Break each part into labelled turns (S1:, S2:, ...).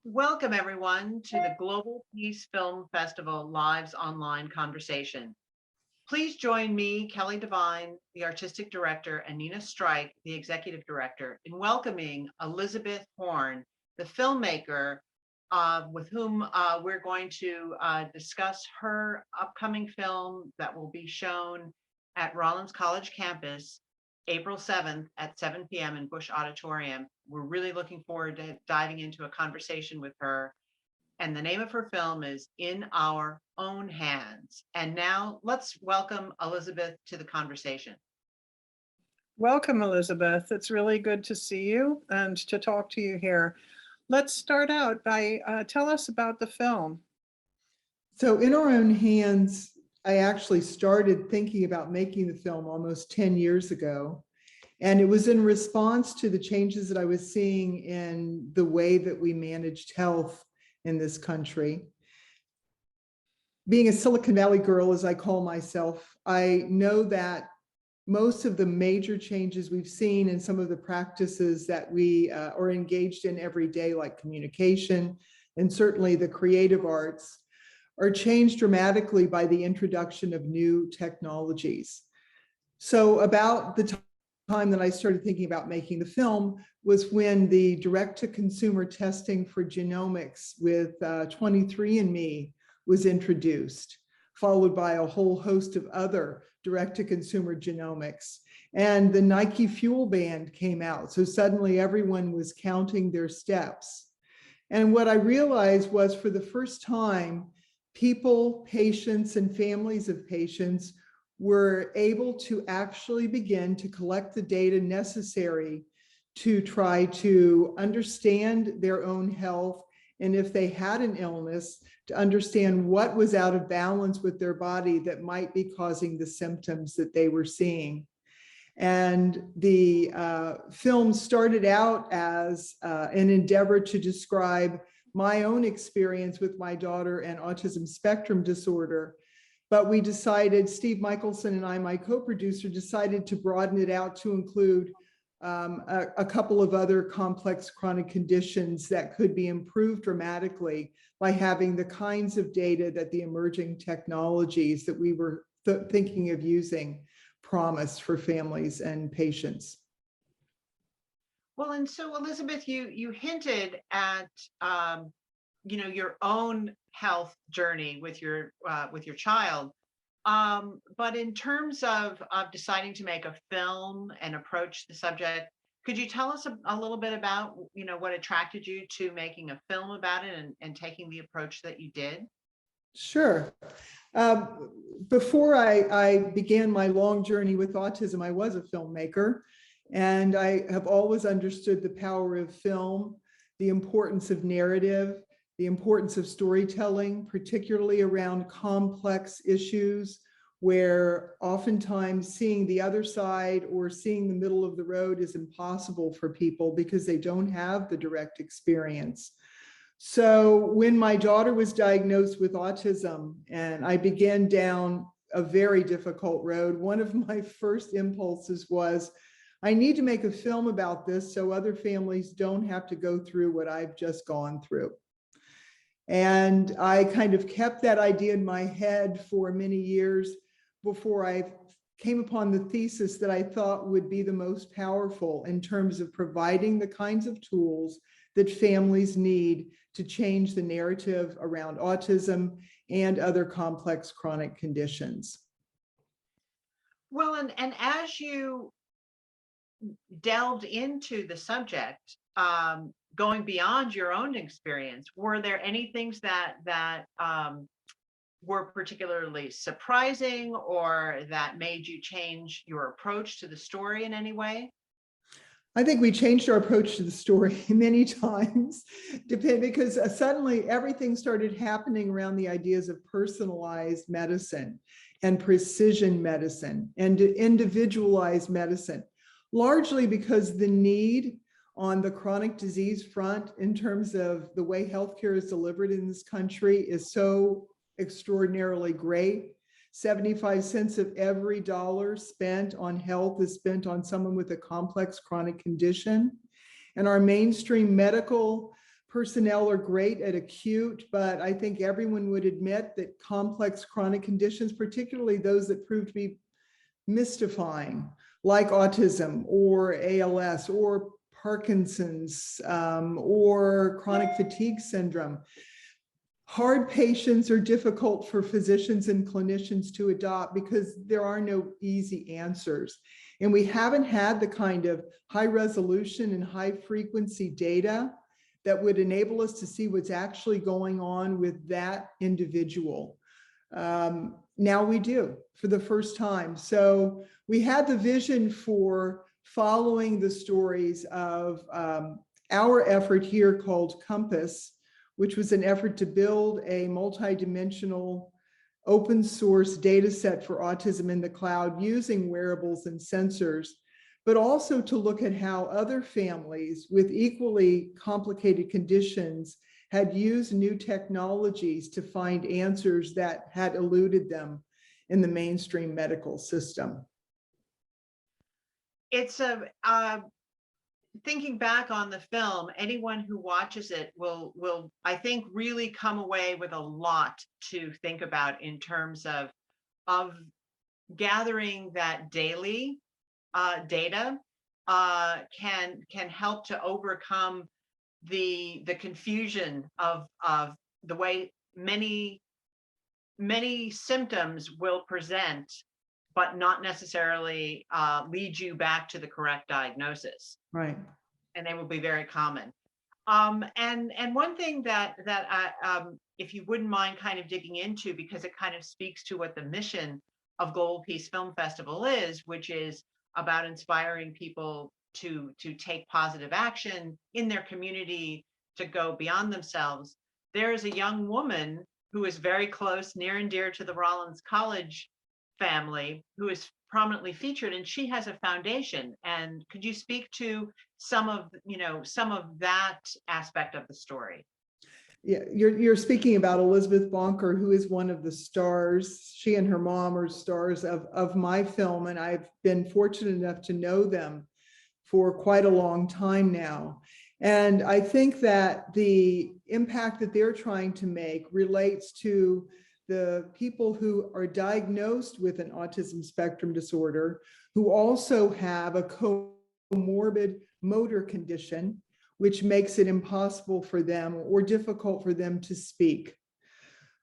S1: Welcome, everyone, to the Global Peace Film Festival Live's online conversation. Please join me, Kelly Devine, the Artistic Director, and Nina Strike, the Executive Director, in welcoming Elizabeth Horn, the filmmaker with whom we're going to discuss her upcoming film that will be shown at Rollins College campus April 7th at 7 p.m. in Bush Auditorium. We're really looking forward to diving into a conversation with her. And the name of her film is In Our Own Hands. And now let's welcome Elizabeth to the conversation.
S2: Welcome, Elizabeth. It's really good to see you and to talk to you here. Let's start out by tell us about the film.
S3: So In Our Own Hands, I actually started thinking about making the film almost 10 years ago. And it was in response to the changes that I was seeing in the way that we managed health in this country. Being a Silicon Valley girl, as I call myself, I know that most of the major changes we've seen in some of the practices that we are engaged in every day, like communication and certainly the creative arts, are changed dramatically by the introduction of new technologies. So about the time that I started thinking about making the film was when the direct-to-consumer testing for genomics with 23andMe was introduced, followed by a whole host of other direct-to-consumer genomics. And the Nike Fuel Band came out. So suddenly everyone was counting their steps. And what I realized was, for the first time, people, patients, and families of patients were able to actually begin to collect the data necessary to try to understand their own health, and if they had an illness, to understand what was out of balance with their body that might be causing the symptoms that they were seeing. And the film started out as an endeavor to describe my own experience with my daughter and autism spectrum disorder. But we decided, Steve Michelson and I, my co-producer, decided to broaden it out to include a couple of other complex chronic conditions that could be improved dramatically by having the kinds of data that the emerging technologies that we were thinking of using promise for families and patients.
S1: Well, and so Elizabeth, you hinted at your own health journey with your child, but in terms of deciding to make a film and approach the subject, could you tell us a little bit about what attracted you to making a film about it and taking the approach that you did?
S3: Sure. Before I began my long journey with autism, I was a filmmaker, and I have always understood the power of film, the importance of narrative, the importance of storytelling, particularly around complex issues where oftentimes seeing the other side or seeing the middle of the road is impossible for people because they don't have the direct experience. So when my daughter was diagnosed with autism and I began down a very difficult road, one of my first impulses was, I need to make a film about this so other families don't have to go through what I've just gone through. And I kind of kept that idea in my head for many years before I came upon the thesis that I thought would be the most powerful in terms of providing the kinds of tools that families need to change the narrative around autism and other complex chronic conditions.
S1: Well, and as you delved into the subject, going beyond your own experience, were there any things that were particularly surprising or that made you change your approach to the story in any way?
S3: I think we changed our approach to the story many times, because suddenly everything started happening around the ideas of personalized medicine and precision medicine and individualized medicine, largely because the need on the chronic disease front in terms of the way healthcare is delivered in this country is so extraordinarily great. 75 cents of every dollar spent on health is spent on someone with a complex chronic condition. And our mainstream medical personnel are great at acute, but I think everyone would admit that complex chronic conditions, particularly those that prove to be mystifying, like autism or ALS or Parkinson's or chronic fatigue syndrome, hard patients are difficult for physicians and clinicians to adopt because there are no easy answers. And we haven't had the kind of high resolution and high frequency data that would enable us to see what's actually going on with that individual. Now we do for the first time. So we had the vision for following the stories of our effort here called Compass, which was an effort to build a multidimensional open source data set for autism in the cloud using wearables and sensors, but also to look at how other families with equally complicated conditions had used new technologies to find answers that had eluded them in the mainstream medical system.
S1: It's thinking back on the film, anyone who watches it will I think really come away with a lot to think about in terms of gathering that daily data can help to overcome the confusion of the way many symptoms will present, but not necessarily lead you back to the correct diagnosis.
S3: Right.
S1: And they will be very common. And one thing that I, if you wouldn't mind kind of digging into, because it kind of speaks to what the mission of Global Peace Film Festival is, which is about inspiring people to take positive action in their community, to go beyond themselves. There is a young woman who is very close, near and dear to the Rollins College family, who is prominently featured, and she has a foundation. And could you speak to some of that aspect of the story?
S3: Yeah, you're speaking about Elizabeth Bonker, who is one of the stars. She and her mom are stars of my film, and I've been fortunate enough to know them for quite a long time now. And I think that the impact that they're trying to make relates to the people who are diagnosed with an autism spectrum disorder, who also have a comorbid motor condition, which makes it impossible for them or difficult for them to speak.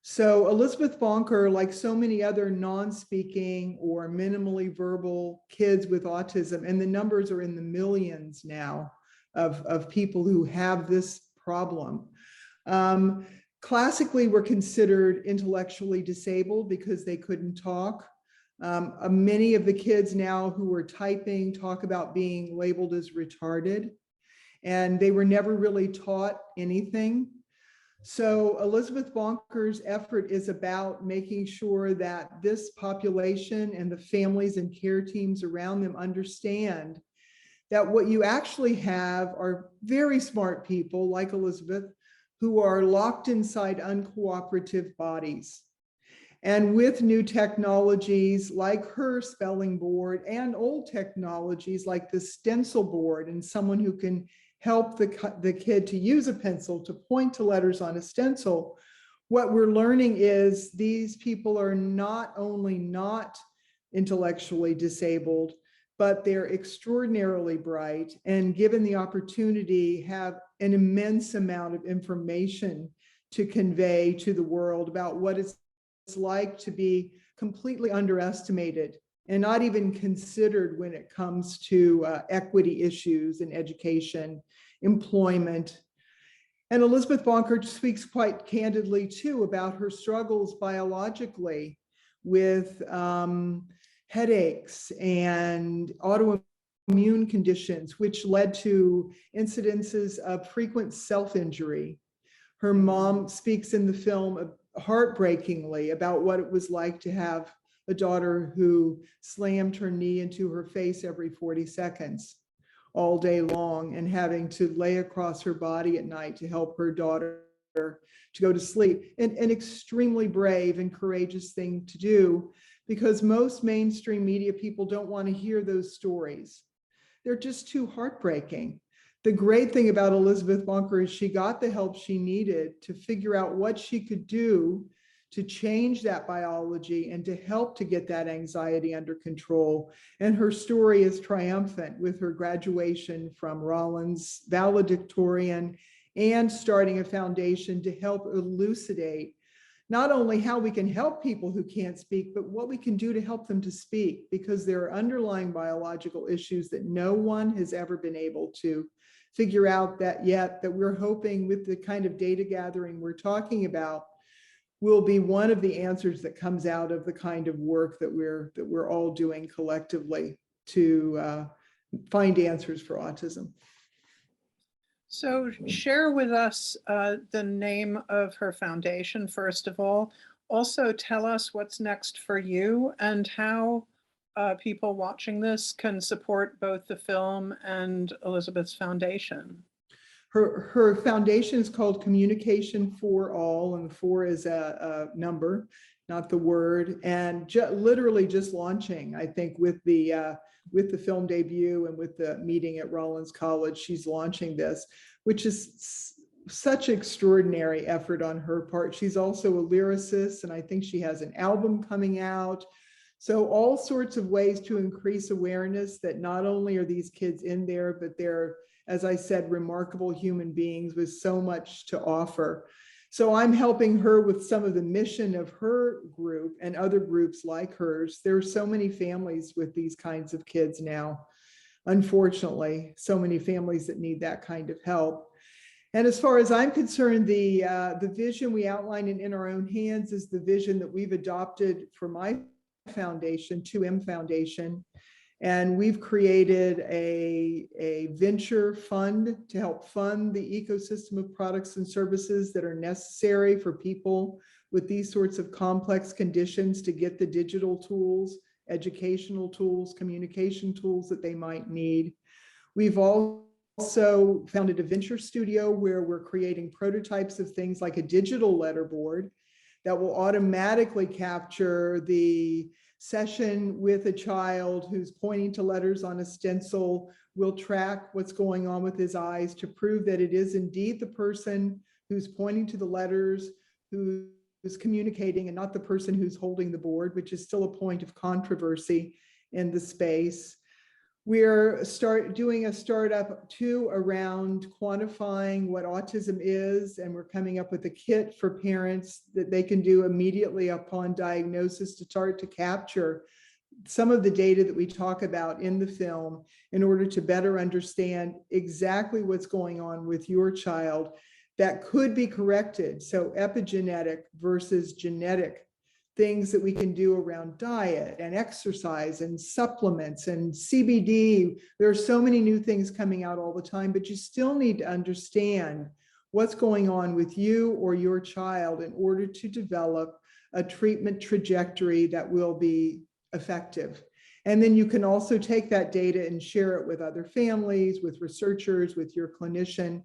S3: So Elizabeth Bonker, like so many other non-speaking or minimally verbal kids with autism, and the numbers are in the millions now of people who have this problem, classically were considered intellectually disabled because they couldn't talk. Many of the kids now who are typing talk about being labeled as retarded, and they were never really taught anything. So Elizabeth Bonker's effort is about making sure that this population and the families and care teams around them understand that what you actually have are very smart people like Elizabeth, who are locked inside uncooperative bodies. And with new technologies like her spelling board and old technologies like the stencil board and someone who can help the kid to use a pencil to point to letters on a stencil, what we're learning is these people are not only not intellectually disabled, but they're extraordinarily bright, and given the opportunity, have an immense amount of information to convey to the world about what it's like to be completely underestimated and not even considered when it comes to equity issues in education, employment. And Elizabeth Bonker speaks quite candidly too about her struggles biologically with headaches and autoimmune conditions, which led to incidences of frequent self-injury. Her mom speaks in the film heartbreakingly about what it was like to have a daughter who slammed her knee into her face every 40 seconds all day long, and having to lay across her body at night to help her daughter to go to sleep. An extremely brave and courageous thing to do, because most mainstream media people don't want to hear those stories. They're just too heartbreaking. The great thing about Elizabeth Bonker is she got the help she needed to figure out what she could do to change that biology and to help to get that anxiety under control. And her story is triumphant with her graduation from Rollins valedictorian and starting a foundation to help elucidate not only how we can help people who can't speak, but what we can do to help them to speak, because there are underlying biological issues that no one has ever been able to figure out that yet, that we're hoping with the kind of data gathering we're talking about will be one of the answers that comes out of the kind of work that we're all doing collectively to find answers for autism.
S2: So share with us the name of her foundation, first of all. Also tell us what's next for you and how people watching this can support both the film and Elizabeth's foundation.
S3: Her foundation is called Communication for All, and the 4 is a number, not the word, and literally just launching, I think, with the film debut and with the meeting at Rollins College, she's launching this, which is such extraordinary effort on her part. She's also a lyricist, and I think she has an album coming out. So all sorts of ways to increase awareness that not only are these kids in there, but they're, as I said, remarkable human beings with so much to offer. So I'm helping her with some of the mission of her group and other groups like hers. There are so many families with these kinds of kids now, unfortunately, so many families that need that kind of help. And as far as I'm concerned, the vision we outlined in Our Own Hands is the vision that we've adopted for my foundation, 2M Foundation. And we've created a venture fund to help fund the ecosystem of products and services that are necessary for people with these sorts of complex conditions to get the digital tools, educational tools, communication tools that they might need. We've also founded a venture studio where we're creating prototypes of things like a digital letterboard that will automatically capture the session with a child who's pointing to letters on a stencil. Will track what's going on with his eyes to prove that it is indeed the person who's pointing to the letters who's communicating and not the person who's holding the board, which is still a point of controversy in the space. We're doing a startup too around quantifying what autism is, and we're coming up with a kit for parents that they can do immediately upon diagnosis to start to capture some of the data that we talk about in the film in order to better understand exactly what's going on with your child that could be corrected. So epigenetic versus genetic things that we can do around diet and exercise and supplements and CBD. There are so many new things coming out all the time, but you still need to understand what's going on with you or your child in order to develop a treatment trajectory that will be effective. And then you can also take that data and share it with other families, with researchers, with your clinician.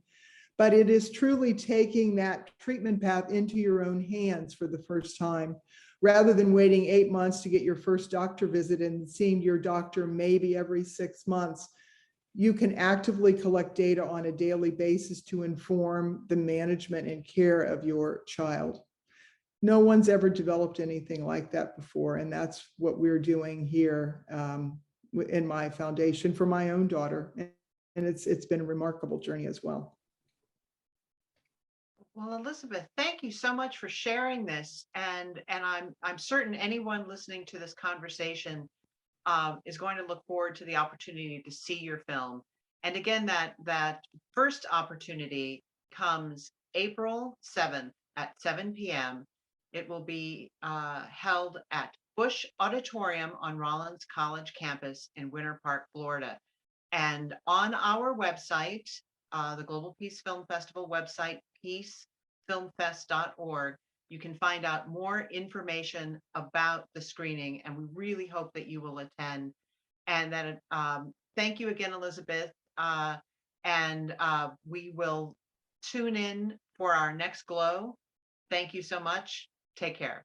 S3: But it is truly taking that treatment path into your own hands for the first time, rather than waiting 8 months to get your first doctor visit and seeing your doctor maybe every 6 months. You can actively collect data on a daily basis to inform the management and care of your child. No one's ever developed anything like that before, and that's what we're doing here in my foundation for my own daughter. And it's been a remarkable journey as well.
S1: Well, Elizabeth, thank you so much for sharing this. And I'm certain anyone listening to this conversation is going to look forward to the opportunity to see your film. And again, that first opportunity comes April 7th at 7 p.m. It will be held at Bush Auditorium on Rollins College campus in Winter Park, Florida. And on our website, the Global Peace Film Festival website, peacefilmfest.org, you can find out more information about the screening, and we really hope that you will attend. And that thank you again, Elizabeth, and we will tune in for our next Glow. Thank you so much. Take care.